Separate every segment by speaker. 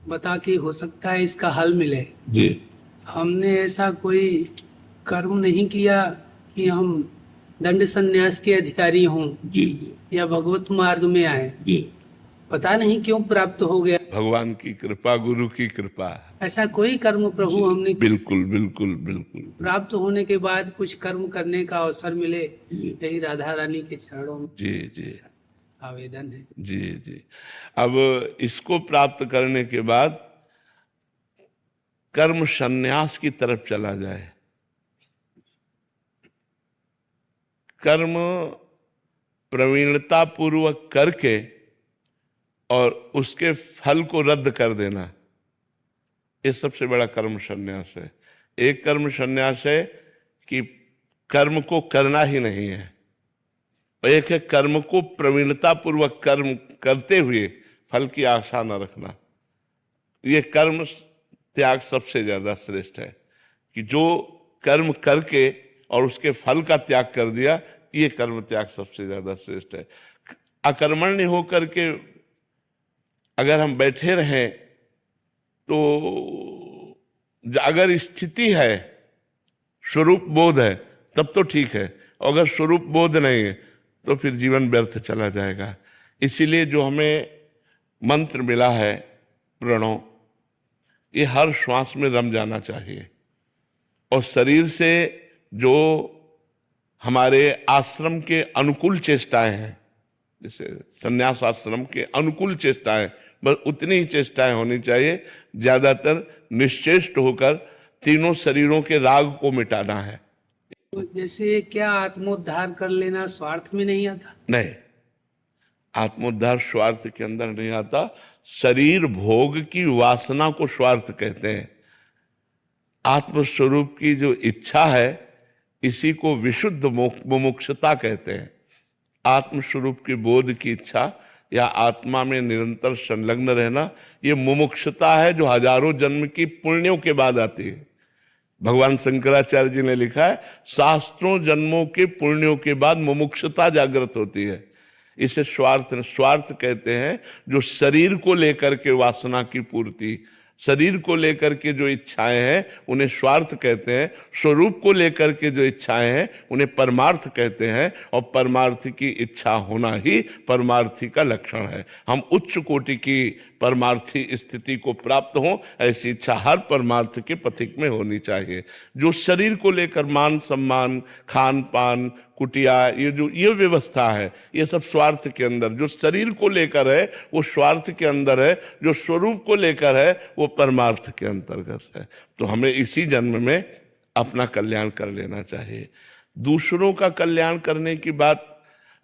Speaker 1: बता कि हो सकता है इसका हल मिले।
Speaker 2: जी
Speaker 1: हमने ऐसा कोई कर्म नहीं किया कि हम दंड संन्यास के अधिकारी हों
Speaker 2: जी जी
Speaker 1: या भगवत मार्ग में आए।
Speaker 2: जी।
Speaker 1: पता नहीं क्यों प्राप्त हो गया।
Speaker 2: भगवान की कृपा, गुरु की कृपा।
Speaker 1: ऐसा कोई कर्म प्रभु
Speaker 2: जी,
Speaker 1: हमने
Speaker 2: बिल्कुल बिल्कुल बिल्कुल।
Speaker 1: प्राप्त होने के बाद कुछ कर्म करने का अवसर मिले,
Speaker 2: जी
Speaker 1: यही राधा रानी के चरणों में
Speaker 2: जी जी
Speaker 1: आवेदन है।
Speaker 2: जी जी। अब इसको प्राप्त करने के बाद कर्म संन्यास की तरफ चला जाए। कर्म प्रवीणता पूर्वक करके और उसके फल को रद्द कर देना, ये सबसे बड़ा कर्म संन्यास है। एक कर्म संन्यास है कि कर्म को करना ही नहीं है, और एक है कर्म को प्रवीणता पूर्वक कर्म करते हुए फल की आशा न रखना। ये कर्म त्याग सबसे ज्यादा श्रेष्ठ है, कि जो कर्म करके और उसके फल का त्याग कर दिया, ये कर्म त्याग सबसे ज्यादा श्रेष्ठ है। अकर्मण्य होकर के अगर हम बैठे रहें तो अगर स्थिति है, स्वरूप बोध है, तब तो ठीक है। अगर स्वरूप बोध नहीं है तो फिर जीवन व्यर्थ चला जाएगा। इसीलिए जो हमें मंत्र मिला है प्रणव, ये हर श्वास में रम जाना चाहिए। और शरीर से जो हमारे आश्रम के अनुकूल चेष्टाएं हैं, जैसे संन्यास आश्रम के अनुकूल चेष्टाएं, बस उतनी ही चेष्टाएं होनी चाहिए। ज्यादातर निश्चेष्ट होकर तीनों शरीरों के राग को मिटाना है।
Speaker 1: तो जैसे क्या आत्मोद्धार कर लेना स्वार्थ में नहीं आता?
Speaker 2: नहीं, आत्मोद्धार स्वार्थ के अंदर नहीं आता। शरीर भोग की वासना को स्वार्थ कहते हैं। आत्मस्वरूप की जो इच्छा है, इसी को विशुद्ध मुमुक्षुता कहते हैं। आत्मस्वरूप की बोध की इच्छा या आत्मा में निरंतर संलग्न रहना, ये मुमुक्षुता है जो हजारों जन्म की पुण्यों के बाद आती है। भगवान शंकराचार्य जी ने लिखा है, शास्त्रों जन्मों के पुण्यों के बाद मुमुक्षुता जागृत होती है। इसे स्वार्थ कहते हैं। जो शरीर को लेकर के वासना की पूर्ति, शरीर को लेकर के जो इच्छाएं हैं, उन्हें स्वार्थ कहते हैं। स्वरूप को लेकर के जो इच्छाएं हैं, उन्हें परमार्थ कहते हैं। और परमार्थ की इच्छा होना ही परमार्थी का लक्षण है। हम उच्च कोटि की परमार्थी स्थिति को प्राप्त हो, ऐसी इच्छा हर परमार्थ के पथिक में होनी चाहिए। जो शरीर को लेकर मान सम्मान, खान पान, कुटिया, ये व्यवस्था है, ये सब स्वार्थ के अंदर। जो शरीर को लेकर है वो स्वार्थ के अंदर है, जो स्वरूप को लेकर है वो परमार्थ के अंतर्गत है। तो हमें इसी जन्म में अपना कल्याण कर लेना चाहिए। दूसरों का कल्याण करने की बात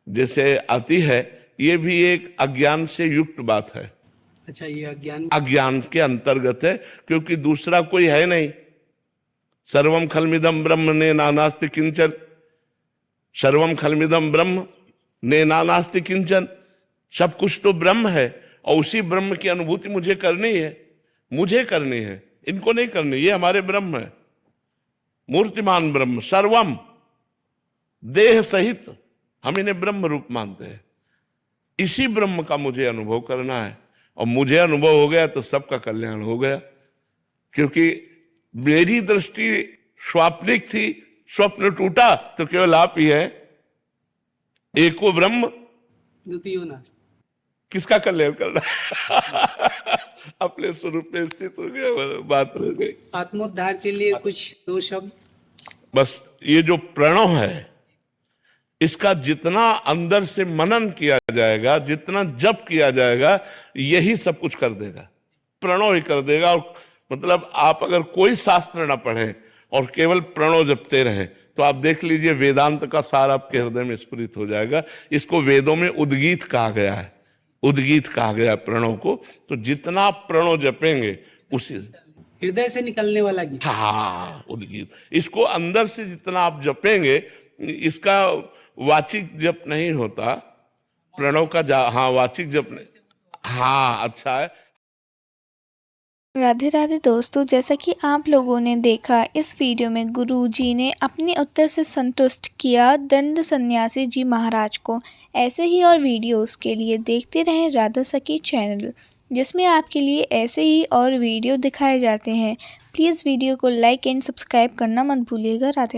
Speaker 2: जैसे आती है, ये भी एक अज्ञान से युक्त बात है।
Speaker 1: अच्छा, ये
Speaker 2: अज्ञान के अंतर्गत है, क्योंकि दूसरा कोई है नहीं। सर्वम खलमिदम ब्रह्म ने नानास्ति किंचन, सर्वम खलमिदम ब्रह्म ने नानास्ति किंचन। सब कुछ तो ब्रह्म है, और उसी ब्रह्म की अनुभूति मुझे करनी है, मुझे करनी है, इनको नहीं करनी। ये हमारे ब्रह्म है, मूर्तिमान ब्रह्म, सर्वम, देह सहित हम इन्हें ब्रह्म रूप मानते हैं। इसी ब्रह्म का मुझे अनुभव करना है, और मुझे अनुभव हो गया तो सबका कल्याण हो गया। क्योंकि मेरी दृष्टि स्वाप्निक थी, स्वप्न टूटा तो केवल आप ही है। एको ब्रह्म
Speaker 1: द्वितीयो नास्ति।
Speaker 2: किसका कल्याण करना अपने स्वरूप में स्थित हो गया, बात हो गई।
Speaker 1: आत्मोद्धार के लिए कुछ दो शब्द।
Speaker 2: बस ये जो प्रणव है, इसका जितना अंदर से मनन किया जाएगा, जितना जप किया जाएगा, यही सब कुछ कर देगा। प्रणव ही कर देगा। और मतलब आप अगर कोई शास्त्र ना पढ़े और केवल प्रणव जपते रहे, तो आप देख लीजिए वेदांत का सार आपके हृदय में स्फुरित हो जाएगा। इसको वेदों में उद्गीत कहा गया है, उद्गीत कहा गया है प्रणव को। तो जितना प्रणव जपेंगे उसी
Speaker 1: हृदय से निकलने वाला गीत।
Speaker 2: हाँ, उद्गीत। इसको अंदर से जितना आप जपेंगे, इसका वाचिक जप नहीं होता प्रणव का। हाँ, वाचिक जप नहीं। हाँ, अच्छा है।
Speaker 3: राधे राधे दोस्तों, जैसा कि आप लोगों ने देखा, इस वीडियो में गुरु जी ने अपने उत्तर से संतुष्ट किया दंड सन्यासी जी महाराज को। ऐसे ही और वीडियोस के लिए देखते रहें राधा सखी चैनल। जिसमें आपके लिए ऐसे ही और वीडियो दिखाए जाते हैं। प्लीज़ वीडियो को लाइक एंड सब्सक्राइब करना मत भूलिएगा। राधे।